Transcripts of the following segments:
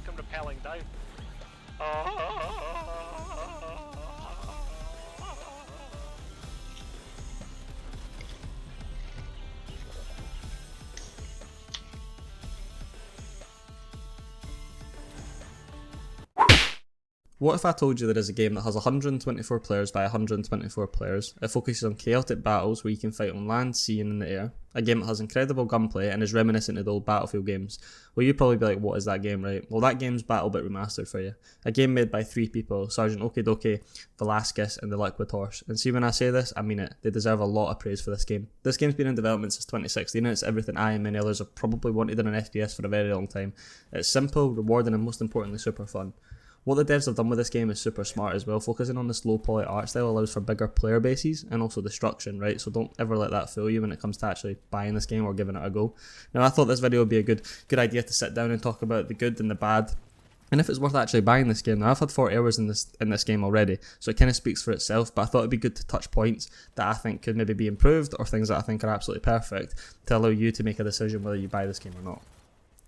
fucking rappelling down. Oh. What if I told you there is a game that has 124 players by 124 players? It focuses on chaotic battles where you can fight on land, sea and in the air. A game that has incredible gunplay and is reminiscent of the old Battlefield games. Well, you'd probably be like, what is that game, right? Well, that game's BattleBit Remastered for you. A game made by 3 people, Sergeant Okidoki, Velasquez and the Liquid Horse. And see, when I say this, I mean it. They deserve a lot of praise for this game. This game's been in development since 2016 and it's everything I and many others have probably wanted in an FPS for a very long time. It's simple, rewarding and most importantly super fun. What the devs have done with this game is super smart as well. Focusing on the slow poly art style allows for bigger player bases and also destruction, right? So don't ever let that fool you when it comes to actually buying this game or giving it a go. Now I thought this video would be a good idea to sit down and talk about the good and the bad, and if it's worth actually buying this game. Now I've had 40 hours in this game already, so it kind of speaks for itself, but I thought it'd be good to touch points that I think could maybe be improved or things that I think are absolutely perfect to allow you to make a decision whether you buy this game or not.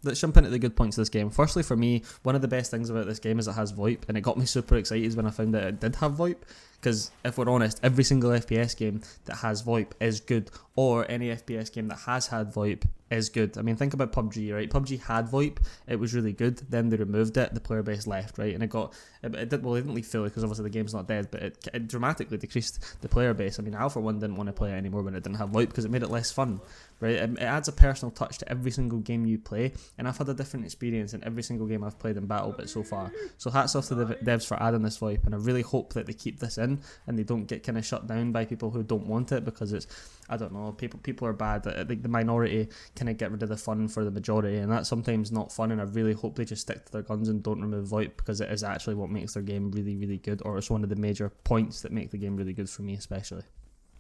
Let's jump into the good points of this game. Firstly, for me, one of the best things about this game is it has VoIP, and it got me super excited when I found that it did have VoIP, because if we're honest, every single FPS game that has VoIP is good, or any FPS game that has had VoIP is good. I mean, think about PUBG, right? PUBG had VoIP, it was really good, then they removed it, the player base left, right? And it didn't leave fully because obviously the game's not dead, but it dramatically decreased the player base. I mean, I for one didn't want to play it anymore when it didn't have VoIP because it made it less fun, right? It adds a personal touch to every single game you play, and I've had a different experience in every single game I've played in BattleBit so far. So hats off to the devs for adding this VoIP, and I really hope that they keep this in and they don't get kind of shut down by people who don't want it, because it's, I don't know, people are bad. I think the minority kind of get rid of the fun for the majority, and that's sometimes not fun, and I really hope they just stick to their guns and don't remove VoIP, because it is actually what makes their game really, really good, or it's one of the major points that make the game really good for me especially.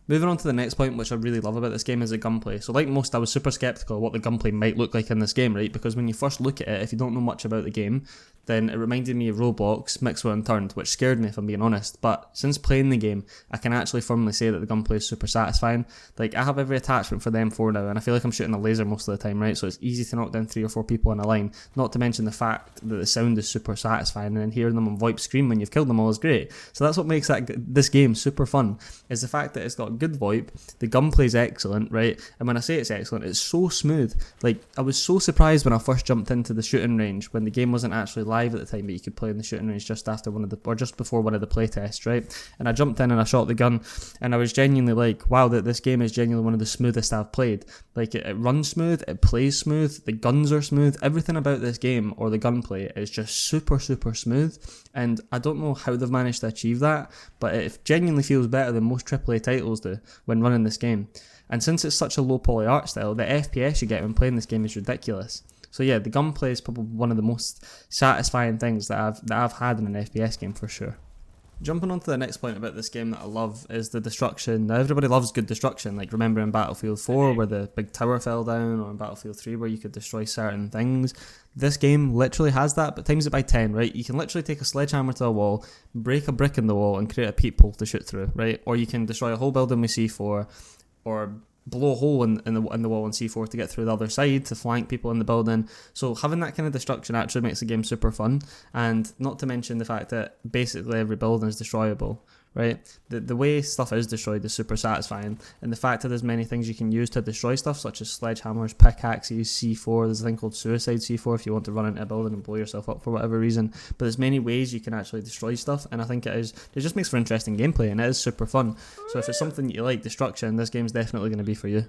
Moving on to the next point, which I really love about this game, is the gunplay. So like most, I was super skeptical of what the gunplay might look like in this game, right? Because when you first look at it, if you don't know much about the game, then it reminded me of Roblox mixed with Unturned, which scared me if I'm being honest. But since playing the game, I can actually firmly say that the gunplay is super satisfying. Like, I have every attachment for the M4 now, and I feel like I'm shooting a laser most of the time, right? So it's easy to knock down 3 or 4 people in a line, not to mention the fact that the sound is super satisfying, and then hearing them on VoIP scream when you've killed them all is great. So that's what makes this game super fun, is the fact that it's got good VoIP, the gunplay is excellent, right? And when I say it's excellent, it's so smooth. Like, I was so surprised when I first jumped into the shooting range, when the game wasn't actually live at the time, but you could play in the shooting range just before one of the playtests, right? And I jumped in and I shot the gun, and I was genuinely like, wow, that this game is genuinely one of the smoothest I've played. Like, it runs smooth, it plays smooth, the guns are smooth, everything about this game, or the gunplay, is just super, super smooth, and I don't know how they've managed to achieve that, but it genuinely feels better than most AAA titles do when running this game. And since it's such a low poly art style, the FPS you get when playing this game is ridiculous. So yeah, the gunplay is probably one of the most satisfying things that I've had in an FPS game for sure. Jumping on to the next point about this game that I love is the destruction. Now, everybody loves good destruction, like remember in Battlefield 4 where the big tower fell down, or in Battlefield 3 where you could destroy certain things. This game literally has that, but times it by 10, right? You can literally take a sledgehammer to a wall, break a brick in the wall and create a peephole to shoot through, right? Or you can destroy a whole building with C4, or blow a hole in the wall in C4 to get through the other side to flank people in the building. So having that kind of destruction actually makes the game super fun, and not to mention the fact that basically every building is destroyable, right? The way stuff is destroyed is super satisfying, and the fact that there's many things you can use to destroy stuff, such as sledgehammers, pickaxes, C4, there's a thing called suicide C4 if you want to run into a building and blow yourself up for whatever reason, but there's many ways you can actually destroy stuff, and I think it just makes for interesting gameplay, and it is super fun. So if it's something that you like, destruction, this game's definitely going to be for you.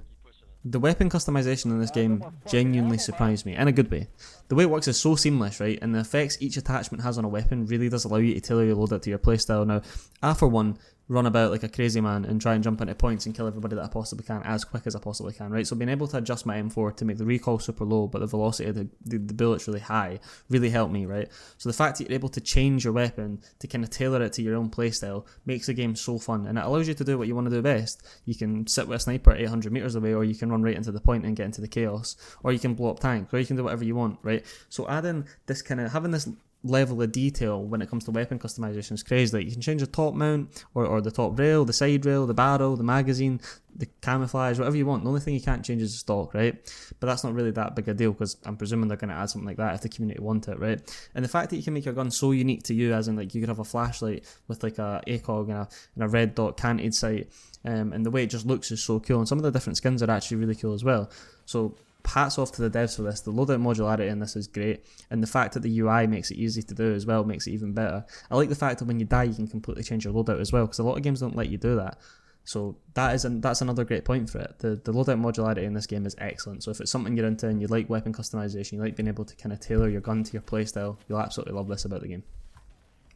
The weapon customization in this game genuinely surprised me, in a good way. The way it works is so seamless, right, and the effects each attachment has on a weapon really does allow you to tailor your loadout to your playstyle. Now, I for one run about like a crazy man and try and jump into points and kill everybody that I possibly can as quick as I possibly can, right? So being able to adjust my M4 to make the recoil super low but the velocity of the bullets really high really helped me, right? So the fact that you're able to change your weapon to kind of tailor it to your own playstyle makes the game so fun, and it allows you to do what you want to do best. You can sit with a sniper at 800 meters away, or you can run right into the point and get into the chaos, or you can blow up tanks, or you can do whatever you want, right? So having this level of detail when it comes to weapon customization is crazy. Like, you can change the top mount or the top rail, the side rail, the barrel, the magazine, the camouflage, whatever you want. The only thing you can't change is the stock, right? But that's not really that big a deal, because I'm presuming they're going to add something like that if the community want it, right? And the fact that you can make your gun so unique to you, as in like you could have a flashlight with like a ACOG and a red dot canted sight, and the way it just looks is so cool. And some of the different skins are actually really cool as well. So hats off to the devs for this. The loadout modularity in this is great, and the fact that the UI makes it easy to do as well makes it even better. I like the fact that when you die you can completely change your loadout as well, because a lot of games don't let you do that. So that's another great point for it. The loadout modularity in this game is excellent. So if it's something you're into and you like weapon customization, you like being able to kind of tailor your gun to your playstyle, you'll absolutely love this about the game.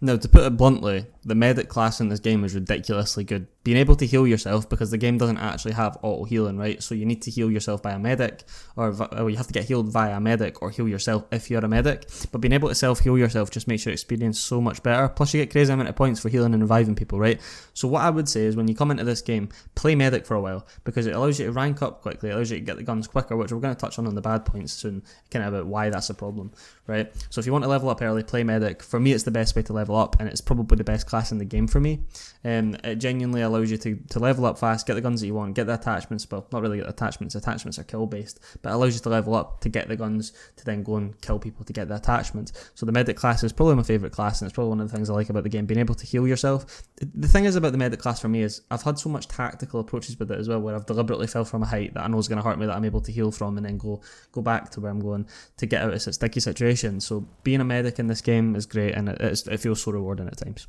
Now, to put it bluntly, the medic class in this game is ridiculously good. Being able to heal yourself, because the game doesn't actually have auto healing, right? So you need to heal yourself by a medic, or you have to get healed via a medic, or heal yourself if you're a medic. But being able to self-heal yourself just makes your experience so much better. Plus, you get crazy amount of points for healing and reviving people, right? So what I would say is, when you come into this game, play medic for a while, because it allows you to rank up quickly, it allows you to get the guns quicker, which we're going to touch on the bad points soon, kind of about why that's a problem, right? So if you want to level up early, play medic. For me, it's the best way to level up, and it's probably the best class in the game for me. It genuinely allows you to level up fast, get the guns that you want, get the attachments. Well, not really get the attachments are kill based, but it allows you to level up to get the guns to then go and kill people to get the attachments. So the medic class is probably my favourite class, and it's probably one of the things I like about the game, being able to heal yourself. The thing is about the medic class for me is, I've had so much tactical approaches with it as well, where I've deliberately fell from a height that I know is going to hurt me, that I'm able to heal from, and then go back to where I'm going to get out of a sticky situation. So being a medic in this game is great, and it feels so rewarding at times.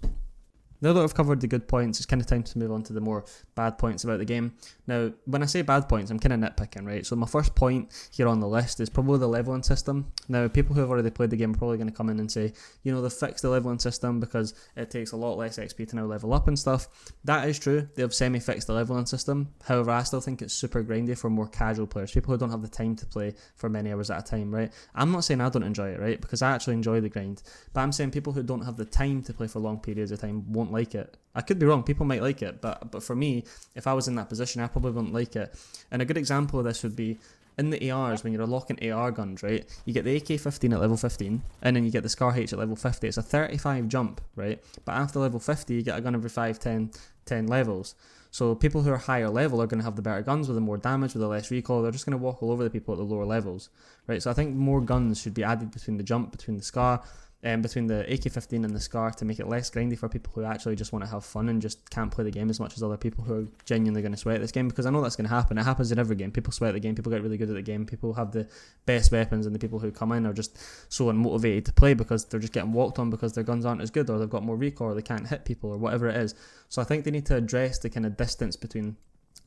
Now that I've covered the good points, it's kind of time to move on to the more bad points about the game. Now, when I say bad points, I'm kind of nitpicking, right? So my first point here on the list is probably the leveling system. Now, people who have already played the game are probably going to come in and say, they've fixed the leveling system because it takes a lot less XP to now level up and stuff. That is true. They've semi-fixed the leveling system. However, I still think it's super grindy for more casual players, people who don't have the time to play for many hours at a time, right? I'm not saying I don't enjoy it, right? Because I actually enjoy the grind. But I'm saying people who don't have the time to play for long periods of time won't like it. I could be wrong, people might like it, but for me, if I was in that position, I probably wouldn't like it. And a good example of this would be in the ARs, when you're unlocking AR guns, right? You get the AK-15 at level 15, and then you get the Scar H at level 50. It's a 35 jump, right? But after level 50, you get a gun every 5, 10 levels. So people who are higher level are going to have the better guns with the more damage, with the less recoil. They're just going to walk all over the people at the lower levels, right? So I think more guns should be added between the jump, between the Scar, between the AK-15 and the Scar, to make it less grindy for people who actually just want to have fun and just can't play the game as much as other people who are genuinely going to sweat this game, because I know that's going to happen. It happens in every game. People sweat the game, people get really good at the game, people have the best weapons, and the people who come in are just so unmotivated to play because they're just getting walked on because their guns aren't as good, or they've got more recoil, or they can't hit people, or whatever it is. So I think they need to address the kind of distance between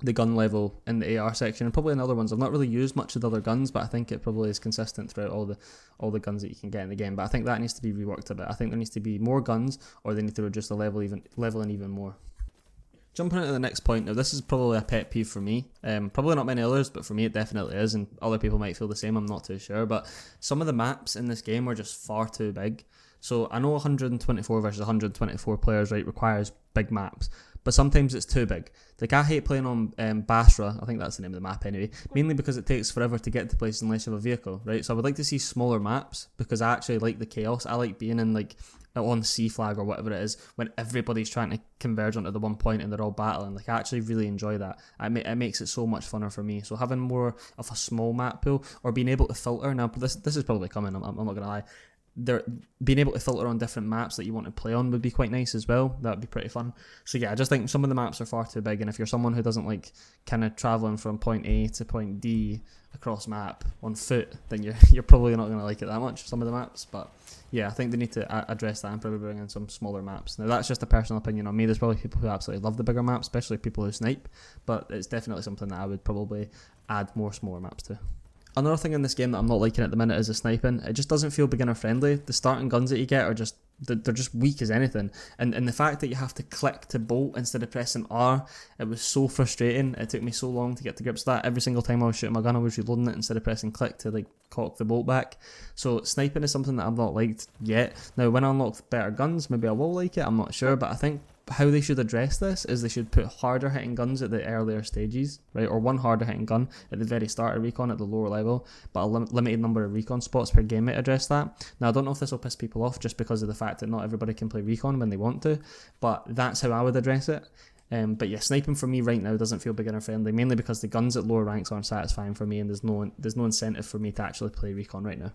the gun level in the AR section, and probably in other ones. I've not really used much of the other guns, but I think it probably is consistent throughout all the guns that you can get in the game. But I think that needs to be reworked a bit. I think there needs to be more guns, or they need to reduce the leveling even more. Jumping into the next point, now this is probably a pet peeve for me, probably not many others, but for me it definitely is, and other people might feel the same, I'm not too sure, but some of the maps in this game are just far too big. So I know 124 versus 124 players, right, requires big maps, but sometimes it's too big. Like, I hate playing on Basra, I think that's the name of the map anyway, mainly because it takes forever to get to places unless you have a vehicle, right? So I would like to see smaller maps, because I actually like the chaos. I like being in, like, on C flag or whatever it is, when everybody's trying to converge onto the one point and they're all battling. Like, I actually really enjoy that. It makes it so much funner for me. So having more of a small map pool, or being able to filter, now this is probably coming, I'm not going to lie, being able to filter on different maps that you want to play on would be quite nice as well. That would be pretty fun. So yeah, I just think some of the maps are far too big, and if you're someone who doesn't like kind of travelling from point A to point D across map on foot, then you're probably not going to like it that much, some of the maps. But yeah, I think they need to address that and probably bring in some smaller maps. Now, that's just a personal opinion on me. There's probably people who absolutely love the bigger maps, especially people who snipe, but it's definitely something that I would probably add more smaller maps to. Another thing in this game that I'm not liking at the minute is the sniping. It just doesn't feel beginner friendly. The starting guns that you get are just, they're just weak as anything. And the fact that you have to click to bolt instead of pressing R, it was so frustrating. It took me so long to get to grips with that. Every single time I was shooting my gun, I was reloading it instead of pressing click to like cock the bolt back. So sniping is something that I've not liked yet. Now, when I unlock better guns, maybe I will like it, I'm not sure, but I think how they should address this is they should put harder hitting guns at the earlier stages, right? Or one harder hitting gun at the very start of recon at the lower level, but a limited number of recon spots per game might address that. Now, I don't know if this will piss people off just because of the fact that not everybody can play recon when they want to, but that's how I would address it. But yeah, sniping for me right now doesn't feel beginner friendly, mainly because the guns at lower ranks aren't satisfying for me, and there's no incentive for me to actually play recon right now.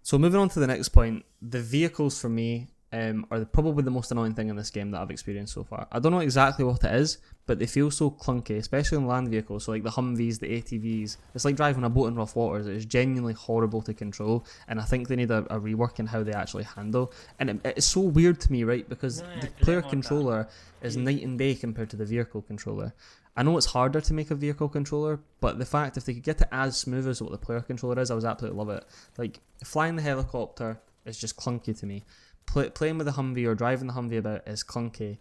So moving on to the next point, the vehicles for me are probably the most annoying thing in this game that I've experienced so far. I don't know exactly what it is, but they feel so clunky, especially in land vehicles, so like the Humvees, the ATVs. It's like driving a boat in rough waters. It is genuinely horrible to control, and I think they need a rework in how they actually handle. And it's so weird to me, right, because the player controller is night and day compared to the vehicle controller. I know it's harder to make a vehicle controller, but the fact if they could get it as smooth as what the player controller is, I would absolutely love it. Like, flying the helicopter is just clunky to me. Playing with the Humvee or driving the Humvee about is clunky.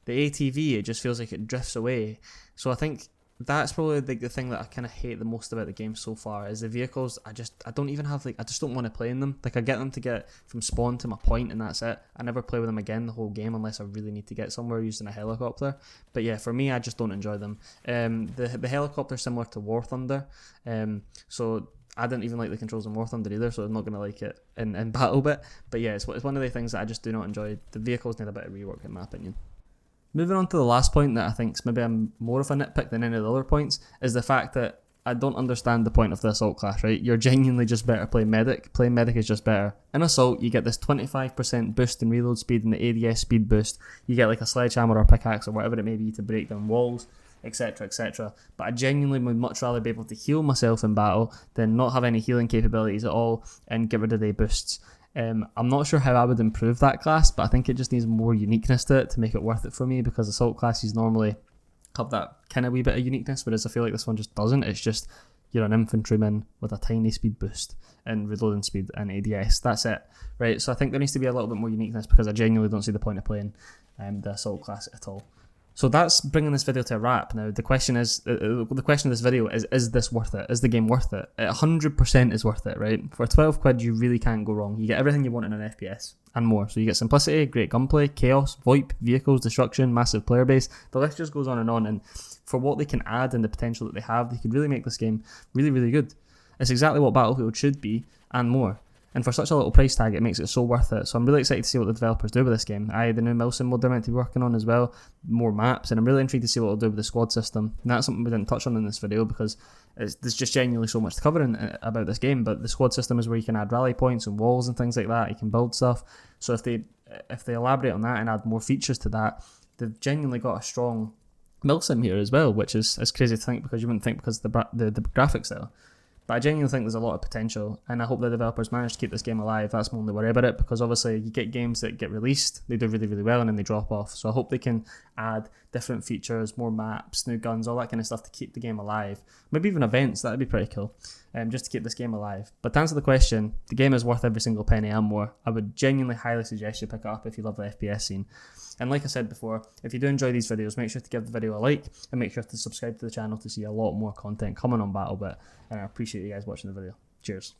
The ATV, it just feels like it drifts away. So I think that's probably the thing that I kind of hate the most about the game so far is the vehicles. I just don't want to play in them. Like, I get them to get from spawn to my point and that's it. I never play with them again the whole game unless I really need to get somewhere using a helicopter. But yeah, for me, I just don't enjoy them. The helicopter is similar to War Thunder, so I didn't even like the controls in War Thunder either, so I'm not going to like it in BattleBit. But yeah, it's one of the things that I just do not enjoy. The vehicles need a bit of rework in my opinion. Moving on to the last point that I think is maybe I'm more of a nitpick than any of the other points is the fact that I don't understand the point of the Assault class, right? You're genuinely just better play Medic. Playing Medic is just better. In Assault, you get this 25% boost in reload speed and the ADS speed boost. You get like a sledgehammer or pickaxe or whatever it may be to break down walls, etc, etc. But I genuinely would much rather be able to heal myself in battle than not have any healing capabilities at all and get rid of the boosts. I'm not sure how I would improve that class, but I think it just needs more uniqueness to it to make it worth it for me, because Assault classes normally have that kind of wee bit of uniqueness, whereas I feel like this one just doesn't. It's just you're an infantryman with a tiny speed boost and reloading speed and ADS. That's it, right? So I think there needs to be a little bit more uniqueness, because I genuinely don't see the point of playing the Assault class at all. So that's bringing this video to a wrap. Now the question is, the question of this video is this worth it? Is the game worth it? It 100% is worth it, right? For 12 quid, you really can't go wrong. You get everything you want in an FPS and more. So you get simplicity, great gunplay, chaos, VoIP, vehicles, destruction, massive player base. The list just goes on. And for what they can add and the potential that they have, they could really make this game really, really good. It's exactly what Battlefield should be and more. And for such a little price tag, it makes it so worth it. So I'm really excited to see what the developers do with this game. The new Milsim mode they're meant to be working on as well, more maps, and I'm really intrigued to see what they'll do with the squad system. And that's something we didn't touch on in this video because there's just genuinely so much to cover about this game. But the squad system is where you can add rally points and walls and things like that. You can build stuff. So if they elaborate on that and add more features to that, they've genuinely got a strong Milsim here as well, which is crazy to think, because you wouldn't think because of the graphics style. But I genuinely think there's a lot of potential, and I hope the developers manage to keep this game alive. That's my only worry about it, because obviously you get games that get released, they do really, really well, and then they drop off. So I hope they can add different features, more maps, new guns, all that kind of stuff to keep the game alive. Maybe even events, that'd be pretty cool, just to keep this game alive. But to answer the question, the game is worth every single penny and more. I would genuinely highly suggest you pick it up if you love the FPS scene. And like I said before, if you do enjoy these videos, make sure to give the video a like and make sure to subscribe to the channel to see a lot more content coming on BattleBit. And I appreciate you guys watching the video. Cheers.